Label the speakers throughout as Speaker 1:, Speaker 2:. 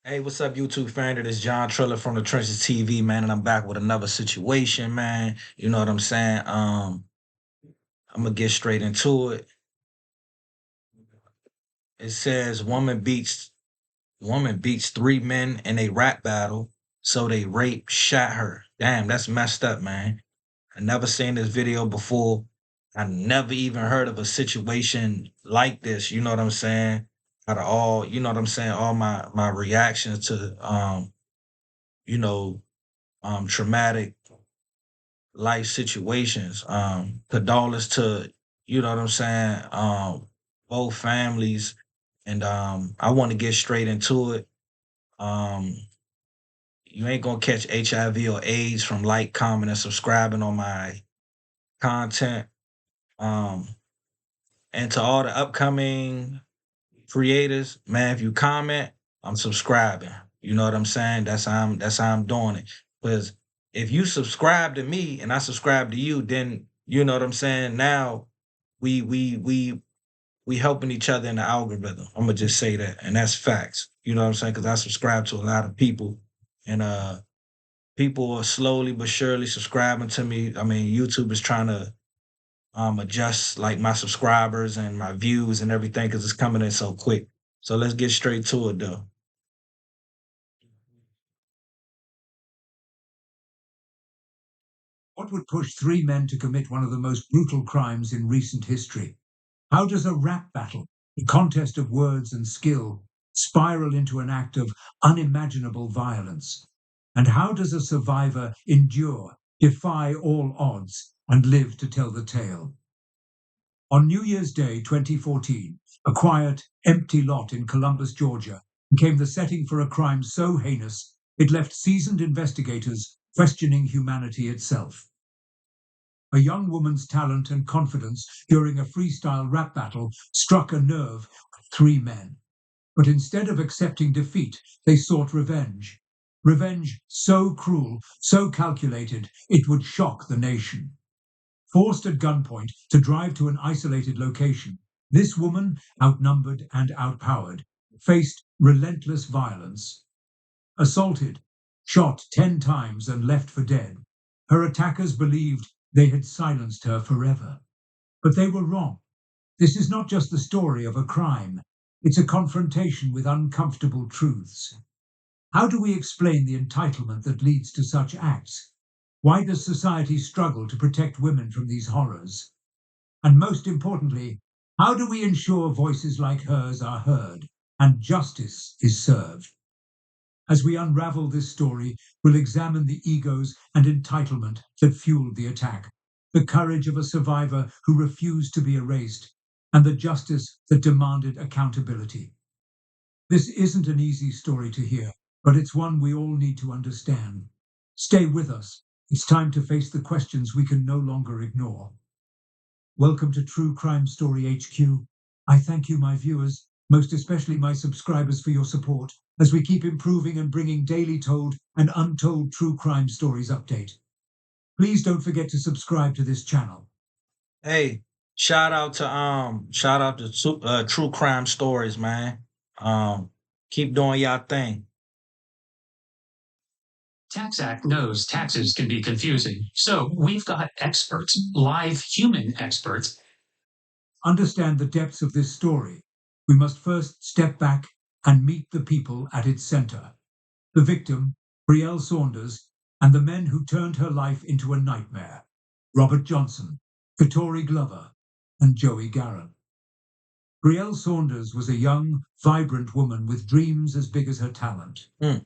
Speaker 1: Hey, what's up, YouTube fan? It is John Triller from the Trenches TV, man, and I'm back with another situation, man. You know what I'm saying? I'm gonna get straight into it. It says woman beats three men in a rap battle, so they raped, shot her. Damn, that's messed up, man. I never seen this video before. I never even heard of a situation like this. You know what I'm saying? Out of all, you know what I'm saying, all my reactions to you know, traumatic life situations. Condolence to, you know what I'm saying, both families. And I want to get straight into it. Um, you ain't gonna catch HIV or AIDS from like, comment, and subscribing on my content. Um, and to all the upcoming creators, man, if you comment, I'm subscribing. You know what I'm saying? That's how I'm doing it. Because if you subscribe to me and I subscribe to you, then you know what I'm saying. Now we helping each other in the algorithm. I'm gonna just say that, and that's facts. You know what I'm saying? Because I subscribe to a lot of people, and people are slowly but surely subscribing to me. I mean, YouTube is trying to adjust like my subscribers and my views and everything because it's coming in so quick. So let's get straight to it though.
Speaker 2: What would push three men to commit one of the most brutal crimes in recent history? How does a rap battle, a contest of words and skill, spiral into an act of unimaginable violence? And how does a survivor endure, defy all odds, and live to tell the tale? On New Year's Day 2014, a quiet, empty lot in Columbus, Georgia, became the setting for a crime so heinous it left seasoned investigators questioning humanity itself. A young woman's talent and confidence during a freestyle rap battle struck a nerve with three men. But instead of accepting defeat, they sought revenge. Revenge so cruel, so calculated, it would shock the nation. Forced at gunpoint to drive to an isolated location, this woman, outnumbered and outpowered, faced relentless violence. Assaulted, shot 10 times and left for dead, her attackers believed they had silenced her forever. But they were wrong. This is not just the story of a crime, it's a confrontation with uncomfortable truths. How do we explain the entitlement that leads to such acts? Why does society struggle to protect women from these horrors? And most importantly, how do we ensure voices like hers are heard and justice is served? As we unravel this story, we'll examine the egos and entitlement that fueled the attack, the courage of a survivor who refused to be erased, and the justice that demanded accountability. This isn't an easy story to hear, but it's one we all need to understand. Stay with us. It's time to face the questions we can no longer ignore. Welcome to True Crime Story HQ. I thank you, my viewers, most especially my subscribers, for your support as we keep improving and bringing daily told and untold true crime stories update. Please don't forget to subscribe to this channel.
Speaker 1: Hey, shout out to True Crime Stories, man. Keep doing y'all thing.
Speaker 3: Tax Act knows taxes can be confusing. So we've got experts, live human experts.
Speaker 2: Understand the depths of this story. We must first step back and meet the people at its center. The victim, Brielle Saunders, and the men who turned her life into a nightmare. Robert Johnson, Katori Glover, and Joey Garron. Brielle Saunders was a young, vibrant woman with dreams as big as her talent.
Speaker 1: Mm.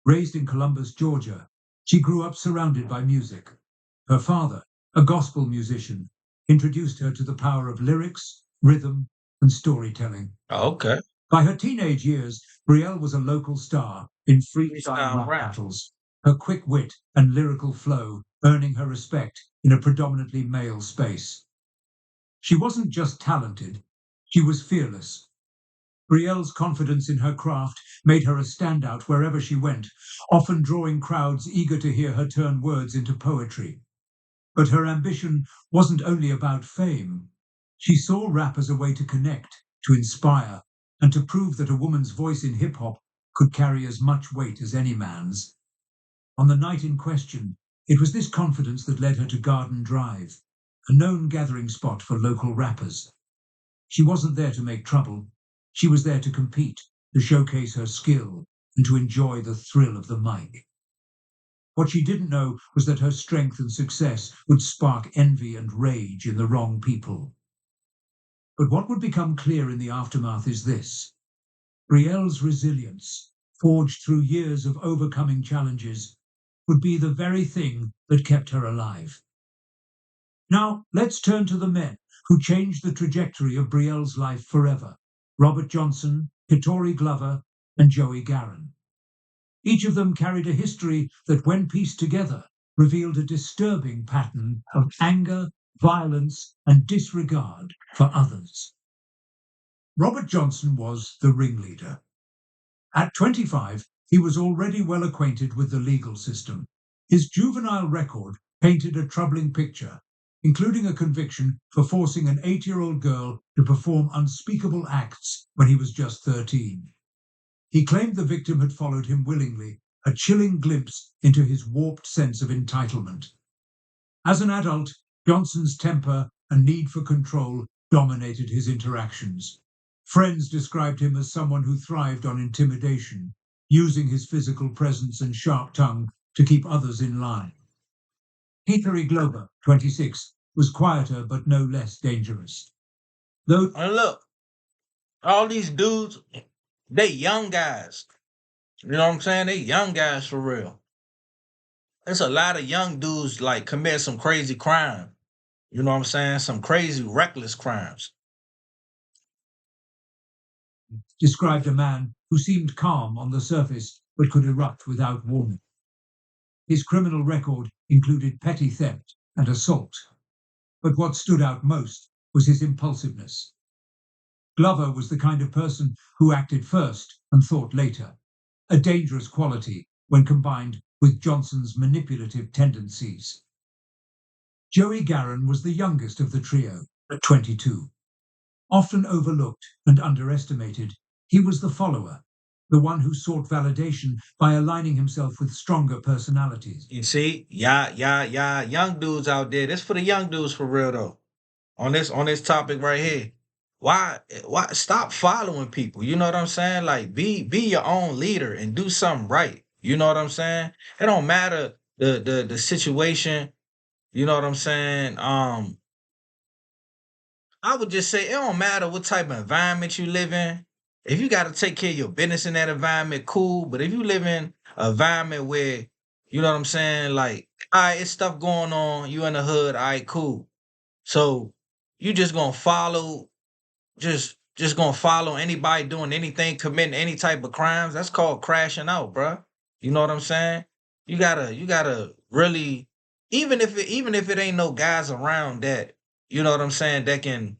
Speaker 2: Raised in Columbus, Georgia, she grew up surrounded by music. Her father, a gospel musician, introduced her to the power of lyrics, rhythm, and storytelling.
Speaker 1: Okay.
Speaker 2: By her teenage years, Brielle was a local star in freestyle
Speaker 1: Freestyle
Speaker 2: rap
Speaker 1: rap.
Speaker 2: battles, her quick wit and lyrical flow earning her respect in a predominantly male space. She wasn't just talented, she was fearless. Brielle's confidence in her craft made her a standout wherever she went, often drawing crowds eager to hear her turn words into poetry. But her ambition wasn't only about fame. She saw rap as a way to connect, to inspire, and to prove that a woman's voice in hip hop could carry as much weight as any man's. On the night in question, it was this confidence that led her to Garden Drive, a known gathering spot for local rappers. She wasn't there to make trouble. She was there to compete, to showcase her skill, and to enjoy the thrill of the mic. What she didn't know was that her strength and success would spark envy and rage in the wrong people. But what would become clear in the aftermath is this. Brielle's resilience, forged through years of overcoming challenges, would be the very thing that kept her alive. Now, let's turn to the men who changed the trajectory of Brielle's life forever. Robert Johnson, Katori Glover, and Joey Garan. Each of them carried a history that, when pieced together, revealed a disturbing pattern of anger, violence, and disregard for others. Robert Johnson was the ringleader. At 25, he was already well acquainted with the legal system. His juvenile record painted a troubling picture, including a conviction for forcing an 8-year-old girl to perform unspeakable acts when he was just 13. He claimed the victim had followed him willingly, a chilling glimpse into his warped sense of entitlement. As an adult, Johnson's temper and need for control dominated his interactions. Friends described him as someone who thrived on intimidation, using his physical presence and sharp tongue to keep others in line. Katori Glover, 26, was quieter but no less dangerous. Though,
Speaker 1: And look, all these dudes, they young guys. You know what I'm saying? They young guys for real. There's a lot of young dudes like commit some crazy crime. You know what I'm saying? Some crazy reckless crimes.
Speaker 2: described a man who seemed calm on the surface but could erupt without warning. His criminal record included petty theft and assault, but what stood out most was his impulsiveness. Glover was the kind of person who acted first and thought later, a dangerous quality when combined with Johnson's manipulative tendencies. Joey Garan was the youngest of the trio at 22. Often overlooked and underestimated, he was the follower, the one who sought validation by aligning himself with stronger personalities.
Speaker 1: You see, yeah, young dudes out there. This for the young dudes for real though. On this topic right here. Why stop following people? You know what I'm saying? Like be your own leader and do something right. You know what I'm saying? It don't matter the situation. You know what I'm saying? I would just say it don't matter what type of environment you live in. If you got to take care of your business in that environment, cool. But if you live in an environment where, you know what I'm saying, like, all right, it's stuff going on, you in the hood, all right, cool. So you just gonna follow, just gonna follow anybody doing anything, committing any type of crimes. That's called crashing out, bruh. You know what I'm saying? You gotta really, even if it ain't no guys around that, you know what I'm saying, that can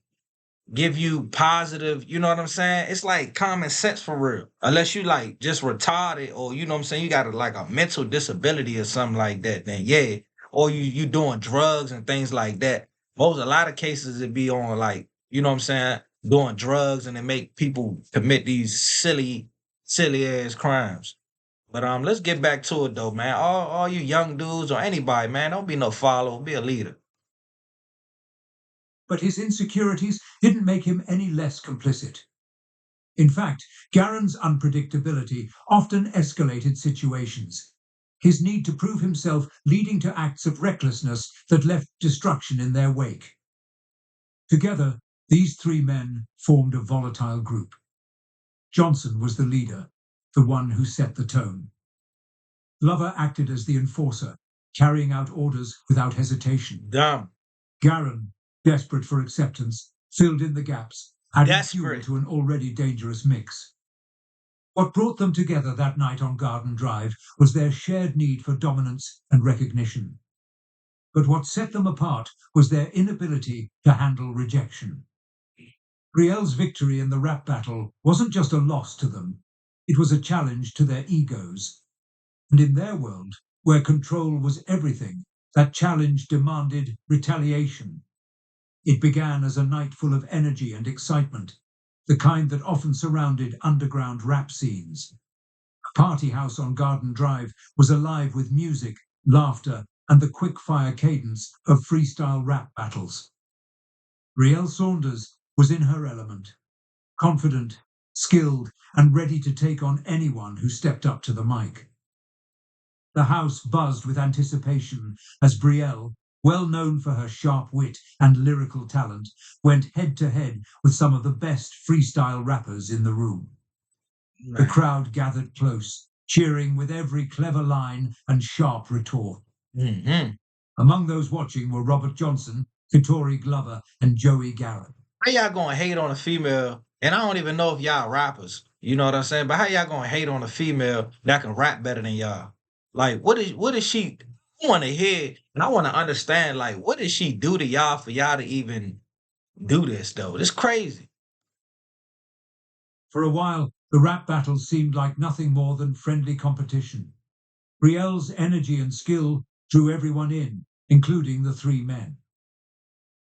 Speaker 1: give you positive, you know what I'm saying? It's like common sense for real. Unless you like just retarded or you know what I'm saying, you got like a mental disability or something like that, then yeah. Or you doing drugs and things like that. A lot of cases it be on like, you know what I'm saying, doing drugs and they make people commit these silly ass crimes. But let's get back to it though, man. All you young dudes or anybody, man, don't be no follower, be a leader.
Speaker 2: But his insecurities didn't make him any less complicit. In fact, Garen's unpredictability often escalated situations, his need to prove himself leading to acts of recklessness that left destruction in their wake. Together, these three men formed a volatile group. Johnson was the leader, the one who set the tone. Glover acted as the enforcer, carrying out orders without hesitation.
Speaker 1: Dumb.
Speaker 2: Garen, desperate for acceptance, filled in the gaps, adding fuel
Speaker 1: Desperate.
Speaker 2: to an already dangerous mix. What brought them together that night on Garden Drive was their shared need for dominance and recognition. But what set them apart was their inability to handle rejection. Brielle's victory in the rap battle wasn't just a loss to them, it was a challenge to their egos. And in their world, where control was everything, that challenge demanded retaliation. It began as a night full of energy and excitement, the kind that often surrounded underground rap scenes. party house on Garden Drive was alive with music, laughter, and the quick-fire cadence of freestyle rap battles. Brielle Saunders was in her element, confident, skilled, and ready to take on anyone who stepped up to the mic. The house buzzed with anticipation as Brielle, well known for her sharp wit and lyrical talent, went head-to-head with some of the best freestyle rappers in the room. The crowd gathered close, cheering with every clever line and sharp retort.
Speaker 1: Mm-hmm.
Speaker 2: Among those watching were Robert Johnson, Katori Glover, and Joey Garrett.
Speaker 1: How y'all gonna hate on a female? And I don't even know if y'all rappers. You know what I'm saying? But how y'all gonna hate on a female that can rap better than y'all? Like, what is she? I want to hear and I want to understand. Like, what did she do to y'all for y'all to even do this though? It's crazy.
Speaker 2: For a while, the rap battles seemed like nothing more than friendly competition. Brielle's energy and skill drew everyone in, including the three men.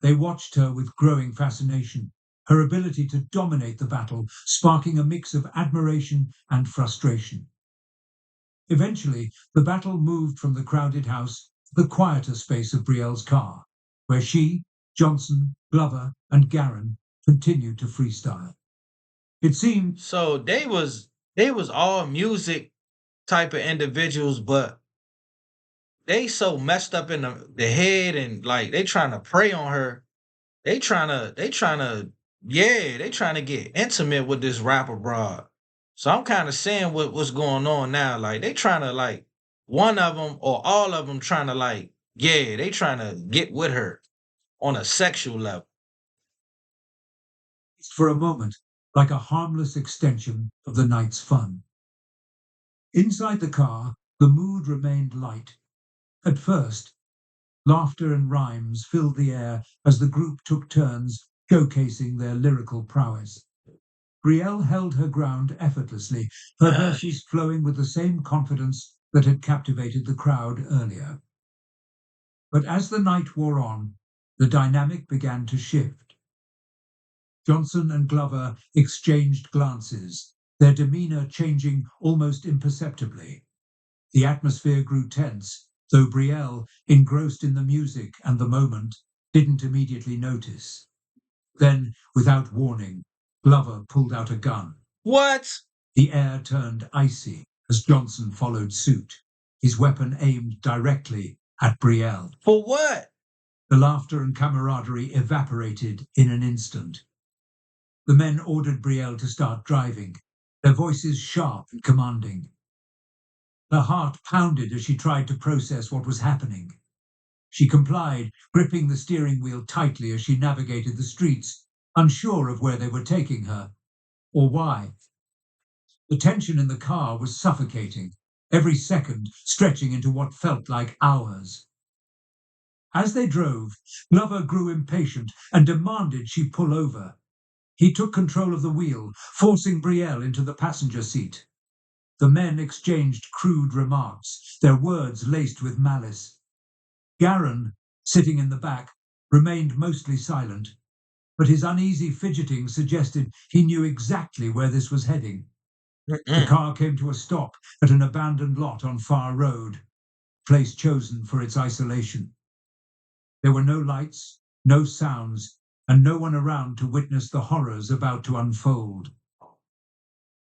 Speaker 2: They watched her with growing fascination, her ability to dominate the battle sparking a mix of admiration and frustration. Eventually, the battle moved from the crowded house to the quieter space of Brielle's car, where she, Johnson, Glover, and Garin continued to freestyle. It seemed
Speaker 1: So they was all music type of individuals, but they so messed up in the head and like they trying to prey on her. They trying to get intimate with this rapper broad. So I'm kind of seeing what's going on now. Like they trying to like one of them or all of them trying to like, yeah, they trying to get with her on a sexual level.
Speaker 2: for a moment like a harmless extension of the night's fun. Inside the car, the mood remained light. At first, laughter and rhymes filled the air as the group took turns showcasing their lyrical prowess. Brielle held her ground effortlessly, her verses flowing with the same confidence that had captivated the crowd earlier. But as the night wore on, the dynamic began to shift. Johnson and Glover exchanged glances, their demeanor changing almost imperceptibly. The atmosphere grew tense, though Brielle, engrossed in the music and the moment, didn't immediately notice. Then, without warning, Glover pulled out a gun.
Speaker 1: What?
Speaker 2: The air turned icy as Johnson followed suit, his weapon aimed directly at Brielle.
Speaker 1: For what?
Speaker 2: The laughter and camaraderie evaporated in an instant. The men ordered Brielle to start driving, their voices sharp and commanding. Her heart pounded as she tried to process what was happening. She complied, gripping the steering wheel tightly as she navigated the streets, unsure of where they were taking her, or why. The tension in the car was suffocating, every second stretching into what felt like hours. As they drove, Glover grew impatient and demanded she pull over. He took control of the wheel, forcing Brielle into the passenger seat. The men exchanged crude remarks, their words laced with malice. Garin, sitting in the back, remained mostly silent, but his uneasy fidgeting suggested he knew exactly where this was heading. The car came to a stop at an abandoned lot on Far Road, place chosen for its isolation. There were no lights, no sounds, and no one around to witness the horrors about to unfold.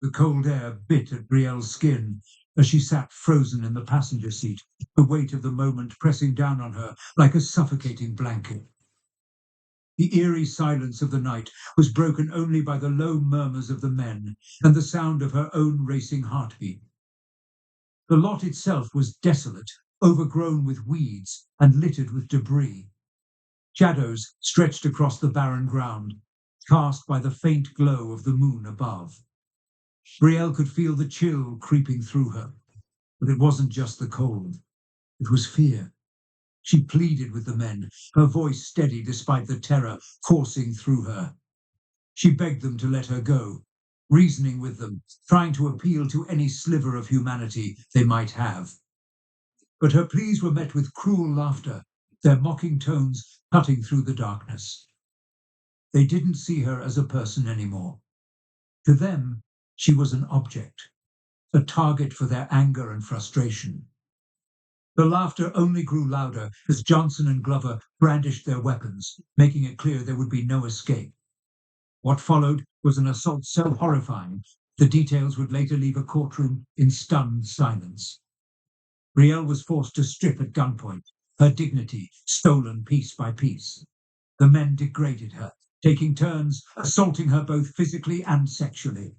Speaker 2: The cold air bit at Brielle's skin as she sat frozen in the passenger seat, the weight of the moment pressing down on her like a suffocating blanket. The eerie silence of the night was broken only by the low murmurs of the men and the sound of her own racing heartbeat. The lot itself was desolate, overgrown with weeds and littered with debris. Shadows stretched across the barren ground, cast by the faint glow of the moon above. Brielle could feel the chill creeping through her, but it wasn't just the cold. It was fear. She pleaded with the men, her voice steady despite the terror coursing through her. She begged them to let her go, reasoning with them, trying to appeal to any sliver of humanity they might have. But her pleas were met with cruel laughter, their mocking tones cutting through the darkness. They didn't see her as a person anymore. To them, she was an object, a target for their anger and frustration. The laughter only grew louder as Johnson and Glover brandished their weapons, making it clear there would be no escape. What followed was an assault so horrifying, the details would later leave a courtroom in stunned silence. Brielle was forced to strip at gunpoint, her dignity stolen piece by piece. The men degraded her, taking turns assaulting her both physically and sexually.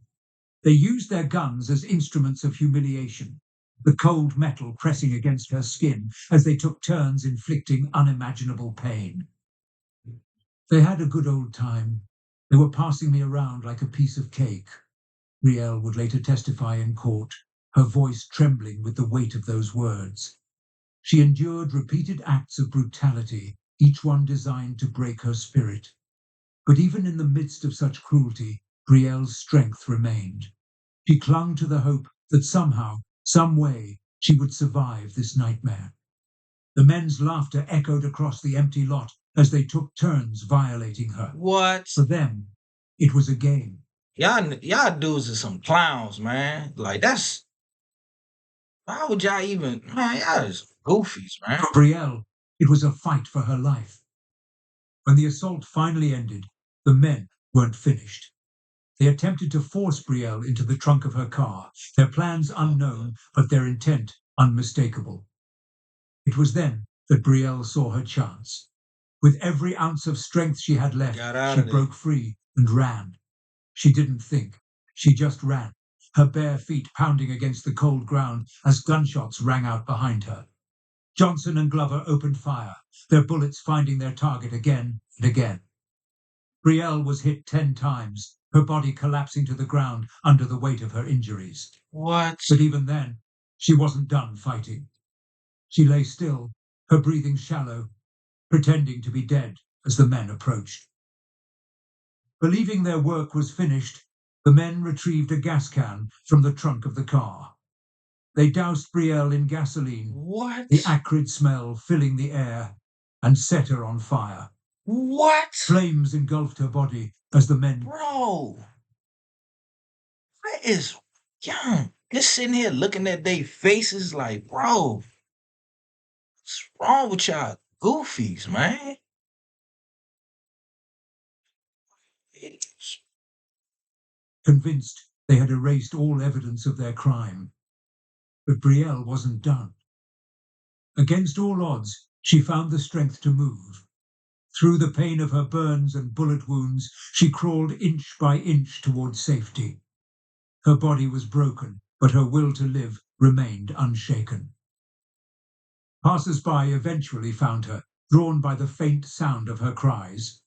Speaker 2: They used their guns as instruments of humiliation, the cold metal pressing against her skin as they took turns inflicting unimaginable pain. They had a good old time. They were passing me around like a piece of cake, Brielle would later testify in court, her voice trembling with the weight of those words. She endured repeated acts of brutality, each one designed to break her spirit. But even in the midst of such cruelty, Brielle's strength remained. She clung to the hope that somehow, some way, she would survive this nightmare. The men's laughter echoed across the empty lot as they took turns violating her.
Speaker 1: What?
Speaker 2: For them, it was a game.
Speaker 1: Y'all dudes are some clowns, man. Like that's why would y'all even, man? Y'all is goofies, man.
Speaker 2: For Brielle, it was a fight for her life. When the assault finally ended, the men weren't finished. They attempted to force Brielle into the trunk of her car, their plans unknown, but their intent unmistakable. It was then that Brielle saw her chance. With every ounce of strength she had left, she broke free and ran. She didn't think. She just ran, her bare feet pounding against the cold ground as gunshots rang out behind her. Johnson and Glover opened fire, their bullets finding their target again and again. Brielle was hit 10 times, her body collapsing to the ground under the weight of her injuries.
Speaker 1: What?
Speaker 2: But even then, she wasn't done fighting. She lay still, her breathing shallow, pretending to be dead as the men approached. Believing their work was finished, the men retrieved a gas can from the trunk of the car. They doused Brielle in gasoline,
Speaker 1: What?
Speaker 2: the acrid smell filling the air, and set her on fire.
Speaker 1: What?
Speaker 2: Flames engulfed her body as the men...
Speaker 1: Bro, what is young? Just sitting here looking at their faces like, bro, what's wrong with y'all goofies, man?
Speaker 2: convinced they had erased all evidence of their crime. But Brielle wasn't done. Against all odds, she found the strength to move. Through the pain of her burns and bullet wounds, she crawled inch by inch toward safety. Her body was broken, but her will to live remained unshaken. Passers-by eventually found her, drawn by the faint sound of her cries.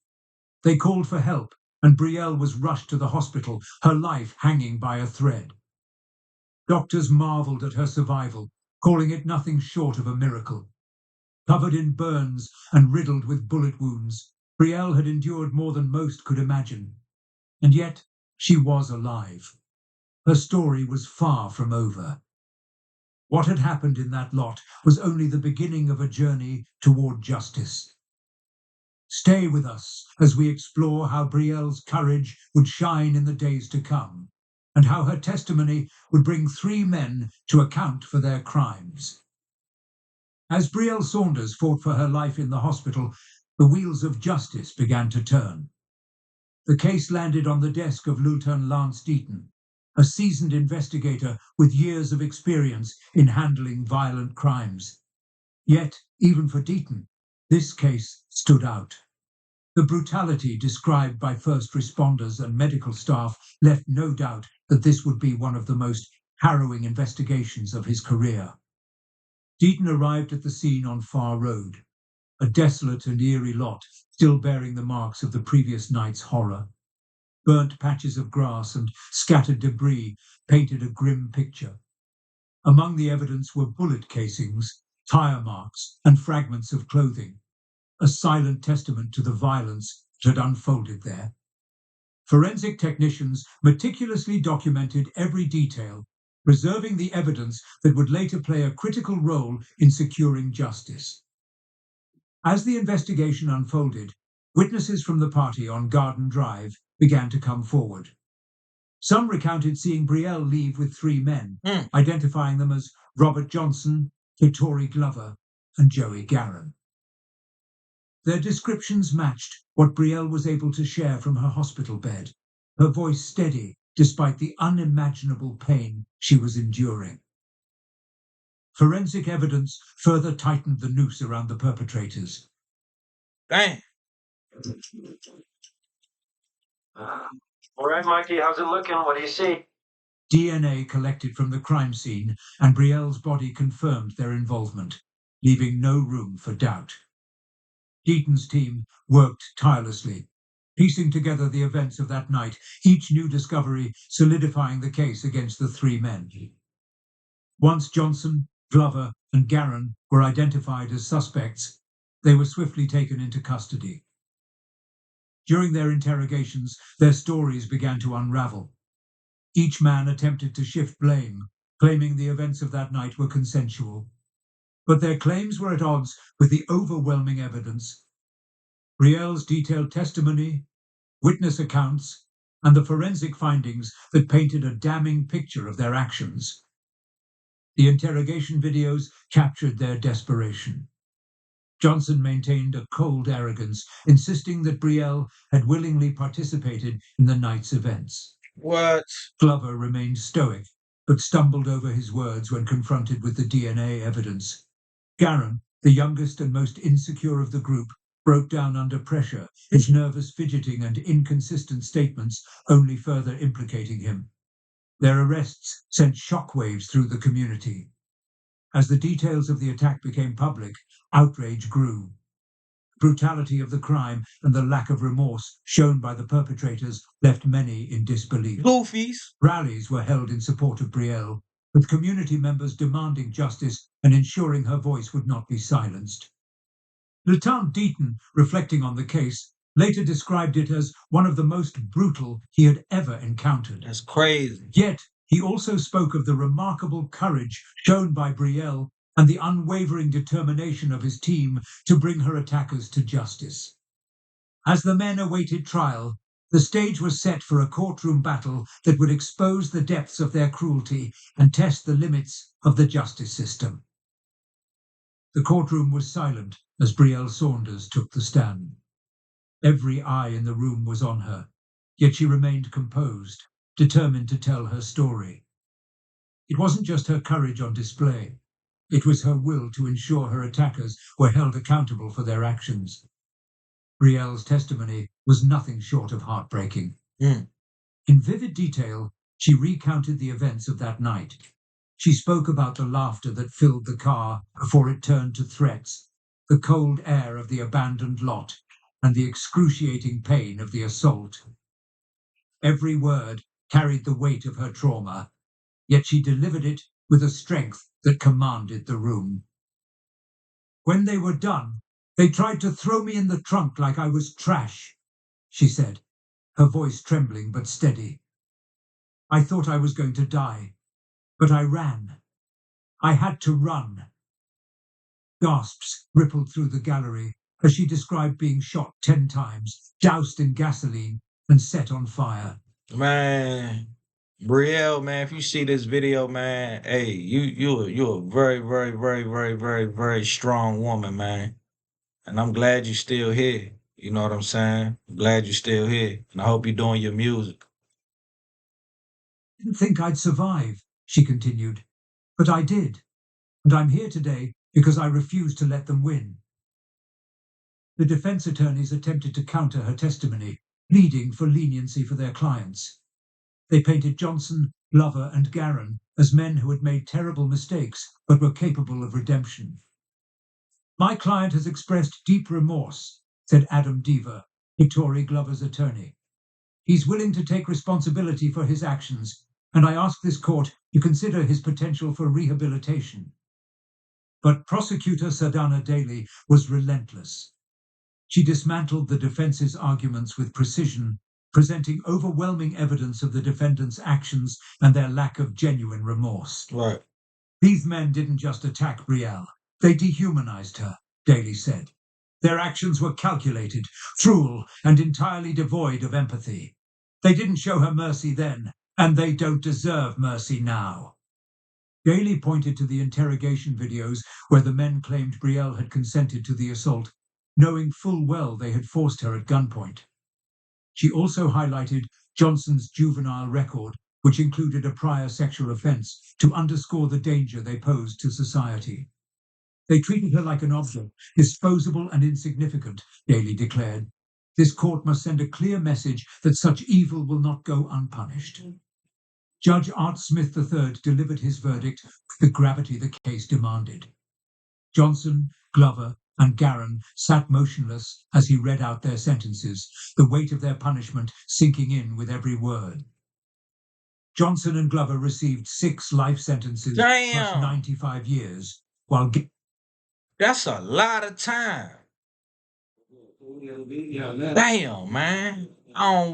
Speaker 2: They called for help, and Brielle was rushed to the hospital, her life hanging by a thread. Doctors marveled at her survival, calling it nothing short of a miracle. Covered in burns and riddled with bullet wounds, Brielle had endured more than most could imagine. And yet, she was alive. Her story was far from over. What had happened in that lot was only the beginning of a journey toward justice. Stay with us as we explore how Brielle's courage would shine in the days to come, and how her testimony would bring 3 men to account for their crimes. As Brielle Saunders fought for her life in the hospital, the wheels of justice began to turn. The case landed on the desk of Lieutenant Lance Deaton, a seasoned investigator with years of experience in handling violent crimes. Yet, even for Deaton, this case stood out. The brutality described by first responders and medical staff left no doubt that this would be one of the most harrowing investigations of his career. Deaton arrived at the scene on Far Road, a desolate and eerie lot still bearing the marks of the previous night's horror. Burnt patches of grass and scattered debris painted a grim picture. Among the evidence were bullet casings, tire marks, and fragments of clothing, a silent testament to the violence that had unfolded there. Forensic technicians meticulously documented every detail, preserving the evidence that would later play a critical role in securing justice. As the investigation unfolded, witnesses from the party on Garden Drive began to come forward. Some recounted seeing Brielle leave with 3 men,
Speaker 1: Mm.
Speaker 2: identifying them as Robert Johnson, Hitori Glover, and Joey Garron. Their descriptions matched what Brielle was able to share from her hospital bed, her voice steady despite the unimaginable pain she was enduring. Forensic evidence further tightened the noose around the perpetrators.
Speaker 1: Damn.
Speaker 4: All right, Mikey, how's it looking? What do you see?
Speaker 2: DNA collected from the crime scene and Brielle's body confirmed their involvement, leaving no room for doubt. Deaton's team worked tirelessly, piecing together the events of that night, each new discovery solidifying the case against the 3 men. Once Johnson, Glover, and Garron were identified as suspects, they were swiftly taken into custody. During their interrogations, their stories began to unravel. Each man attempted to shift blame, claiming the events of that night were consensual. But their claims were at odds with the overwhelming evidence. Brielle's detailed testimony, witness accounts, and the forensic findings that painted a damning picture of their actions. The interrogation videos captured their desperation. Johnson maintained a cold arrogance, insisting that Brielle had willingly participated in the night's events.
Speaker 1: What?
Speaker 2: Glover remained stoic, but stumbled over his words when confronted with the DNA evidence. Garron, the youngest and most insecure of the group, broke down under pressure, his nervous fidgeting and inconsistent statements only further implicating him. Their arrests sent shockwaves through the community. As the details of the attack became public, outrage grew. The brutality of the crime and the lack of remorse shown by the perpetrators left many in disbelief.
Speaker 1: Goofies.
Speaker 2: Rallies were held in support of Brielle, with community members demanding justice and ensuring her voice would not be silenced. Lieutenant Deaton, reflecting on the case, later described it as one of the most brutal he had ever encountered.
Speaker 1: That's crazy.
Speaker 2: Yet, he also spoke of the remarkable courage shown by Brielle and the unwavering determination of his team to bring her attackers to justice. As the men awaited trial, the stage was set for a courtroom battle that would expose the depths of their cruelty and test the limits of the justice system. The courtroom was silent as Brielle Saunders took the stand. Every eye in the room was on her, yet she remained composed, determined to tell her story. It wasn't just her courage on display. It was her will to ensure her attackers were held accountable for their actions. Brielle's testimony was nothing short of heartbreaking.
Speaker 1: Mm.
Speaker 2: In vivid detail, she recounted the events of that night. She spoke about the laughter that filled the car before it turned to threats, the cold air of the abandoned lot, and the excruciating pain of the assault. Every word carried the weight of her trauma, yet she delivered it with a strength that commanded the room. When they were done, they tried to throw me in the trunk like I was trash, she said, her voice trembling but steady. I thought I was going to die, but I ran. I had to run. Gasps rippled through the gallery as she described being shot 10 times, doused in gasoline, and set on fire.
Speaker 1: Man, Brielle, man, if you see this video, man, hey, you a very, very, very, very, very, very strong woman, man. And I'm glad you're still here. You know what I'm saying? I'm glad you're still here. And I hope you're doing your music.
Speaker 2: I didn't think I'd survive, she continued, but I did. And I'm here today because I refused to let them win. The defense attorneys attempted to counter her testimony, pleading for leniency for their clients. They painted Johnson, Glover, and Garron as men who had made terrible mistakes but were capable of redemption. My client has expressed deep remorse, said Adam Deaver, Hitori Glover's attorney. He's willing to take responsibility for his actions, and I ask this court to consider his potential for rehabilitation. But prosecutor Sadana Daly was relentless. She dismantled the defense's arguments with precision, presenting overwhelming evidence of the defendant's actions and their lack of genuine remorse.
Speaker 1: Right.
Speaker 2: These men didn't just attack Brielle. They dehumanized her, Daly said. Their actions were calculated, cruel, and entirely devoid of empathy. They didn't show her mercy then, And they don't deserve mercy now. Daly pointed to the interrogation videos where the men claimed Brielle had consented to the assault, knowing full well they had forced her at gunpoint. She also highlighted Johnson's juvenile record, which included a prior sexual offence, to underscore the danger they posed to society. They treated her like an object, disposable and insignificant, Daly declared. This court must send a clear message that such evil will not go unpunished. Judge Art Smith III delivered his verdict with the gravity the case demanded. Johnson, Glover, and Garron sat motionless as he read out their sentences, the weight of their punishment sinking in with every word. Johnson and Glover received 6 life sentences plus 95 years, while
Speaker 1: that's a lot of time. Damn, man. I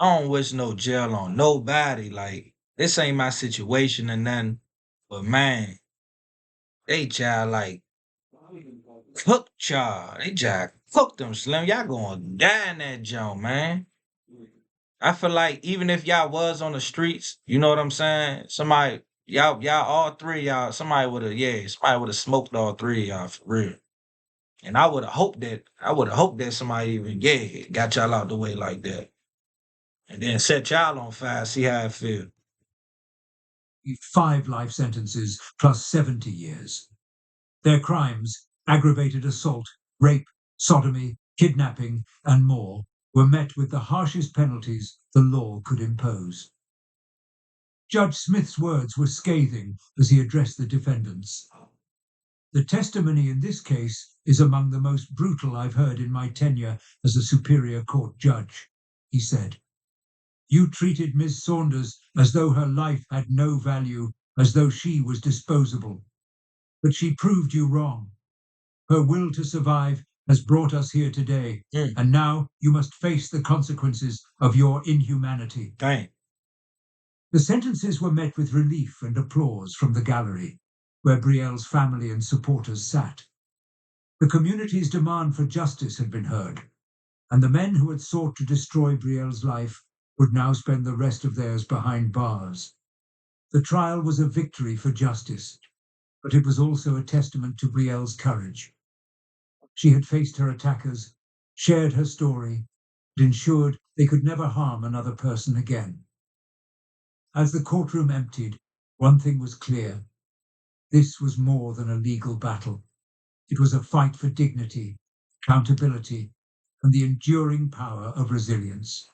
Speaker 1: don't wish no jail on nobody. Like, this ain't my situation and nothing. But man, they child like cooked y'all. They just cooked them, Slim. Y'all gonna die in that joint, man. I feel like even if y'all was on the streets, you know what I'm saying? Y'all all three, y'all, somebody would have smoked all three of y'all for real. And I would have hoped that somebody even got y'all out the way like that. And then set y'all on fire, see how it feel.
Speaker 2: 5 life sentences plus 70 years. Their crimes, aggravated assault, rape, sodomy, kidnapping, and more, were met with the harshest penalties the law could impose. Judge Smith's words were scathing as he addressed the defendants. The testimony in this case is among the most brutal I've heard in my tenure as a Superior Court judge, he said. You treated Miss Saunders as though her life had no value, as though she was disposable. But she proved you wrong. Her will to survive has brought us here today, and now you must face the consequences of your inhumanity.
Speaker 1: Dang.
Speaker 2: The sentences were met with relief and applause from the gallery, where Brielle's family and supporters sat. The community's demand for justice had been heard, and the men who had sought to destroy Brielle's life would now spend the rest of theirs behind bars. The trial was a victory for justice, but it was also a testament to Brielle's courage. She had faced her attackers, shared her story, and ensured they could never harm another person again. As the courtroom emptied, one thing was clear. This was more than a legal battle. It was a fight for dignity, accountability, and the enduring power of resilience.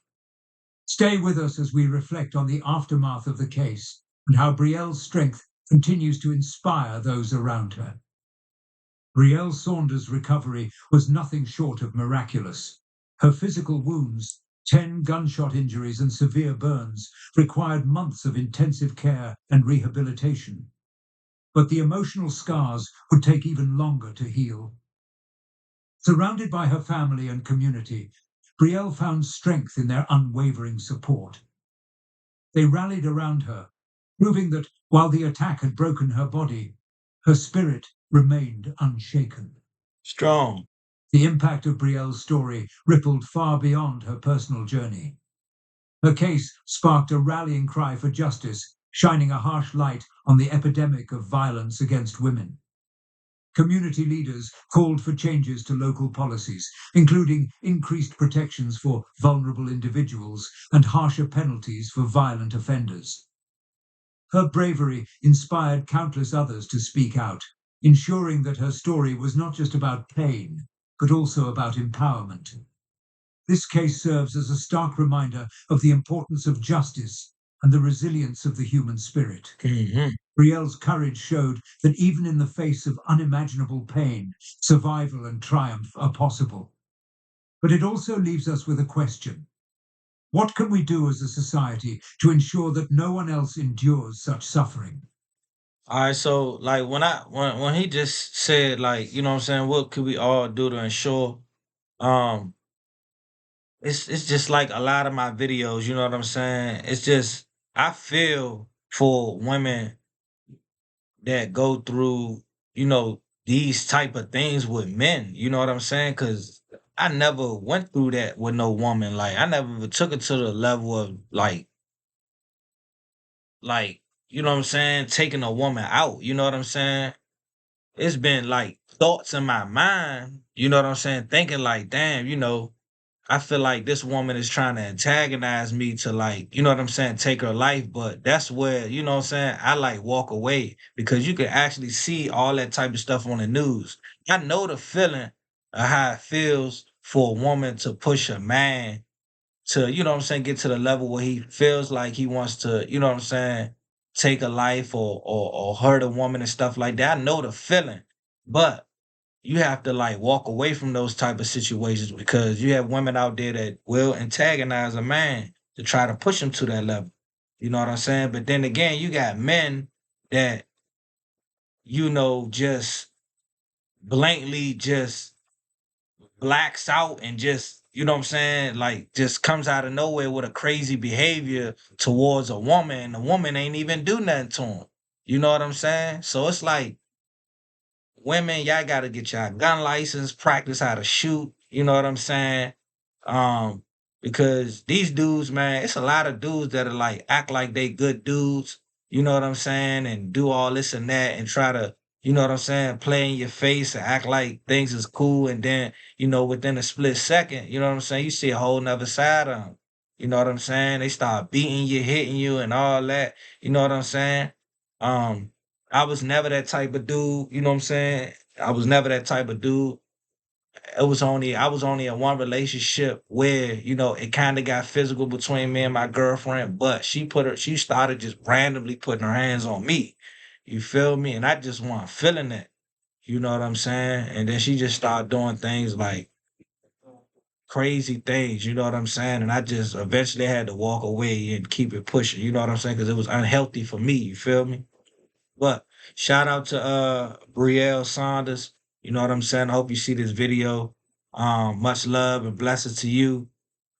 Speaker 2: Stay with us as we reflect on the aftermath of the case and how Brielle's strength continues to inspire those around her. Brielle Saunders' recovery was nothing short of miraculous. Her physical wounds, 10 gunshot injuries and severe burns, required months of intensive care and rehabilitation. But the emotional scars would take even longer to heal. Surrounded by her family and community, Brielle found strength in their unwavering support. They rallied around her, proving that while the attack had broken her body, her spirit remained unshaken.
Speaker 1: Strong.
Speaker 2: The impact of Brielle's story rippled far beyond her personal journey. Her case sparked a rallying cry for justice, shining a harsh light on the epidemic of violence against women. Community leaders called for changes to local policies, including increased protections for vulnerable individuals and harsher penalties for violent offenders. Her bravery inspired countless others to speak out, ensuring that her story was not just about pain, but also about empowerment. This case serves as a stark reminder of the importance of justice and the resilience of the human spirit. Brielle's courage showed that even in the face of unimaginable pain, survival and triumph are possible. But it also leaves us with a question. What can we do as a society to ensure that no one else endures such suffering?
Speaker 1: All right, so like when he just said, like, you know what I'm saying, what could we all do to ensure um it's just like a lot of my videos, you know what I'm saying? It's just I feel for women that go through, these type of things with men, you know what I'm saying? Cause I never went through that with no woman. Like I never even took it to the level of like like, you know what I'm saying, taking a woman out, you know what I'm saying? It's been like thoughts in my mind, you know what I'm saying, thinking like, damn, I feel like this woman is trying to antagonize me to, like, you know what I'm saying, take her life. But that's where, you know what I'm saying, I like walk away because you can actually see all that type of stuff on the news. I know the feeling of how it feels for a woman to push a man to, you know what I'm saying, get to the level where he feels like he wants to, you know what I'm saying, take a life or hurt a woman and stuff like that. I know the feeling. But you have to like walk away from those type of situations because you have women out there that will antagonize a man to try to push him to that level. You know what I'm saying? But then again, you got men that, just blankly just blacks out and just, you know what I'm saying, like just comes out of nowhere with a crazy behavior towards a woman and the woman ain't even do nothing to him. You know what I'm saying? So it's like, women, y'all gotta get y'all gun license, practice how to shoot. You know what I'm saying? Um, because these dudes, man, it's a lot of dudes that are like act like they good dudes. You know what I'm saying? And do all this and that and try to, you know what I'm saying, play in your face and act like things is cool. And then, within a split second, you know what I'm saying, you see a whole nother side of them. You know what I'm saying? They start beating you, hitting you, and all that. You know what I'm saying? Um, I was never that type of dude, you know what I'm saying? I was never that type of dude. I was only in one relationship where, it kind of got physical between me and my girlfriend, but she started just randomly putting her hands on me. You feel me? And I just wasn't feeling it. You know what I'm saying? And then she just started doing things like crazy things, you know what I'm saying? And I just eventually had to walk away and keep it pushing, you know what I'm saying? Because it was unhealthy for me, you feel me? But shout out to Brielle Saunders. You know what I'm saying? I hope you see this video. Much love and blessings to you.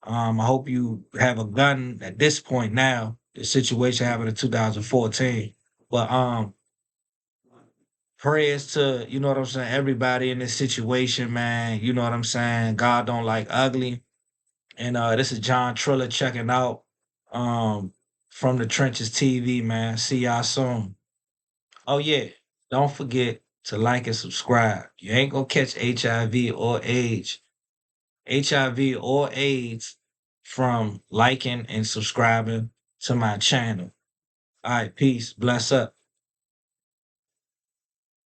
Speaker 1: I hope you have a gun at this point now. The situation happened in 2014. But prayers to, you know what I'm saying, everybody in this situation, man. You know what I'm saying? God don't like ugly. And this is John Triller checking out from the Trenches TV, man. See y'all soon. Oh yeah, don't forget to like and subscribe. You ain't gonna catch HIV or AIDS from liking and subscribing to my channel. All right, peace, bless up.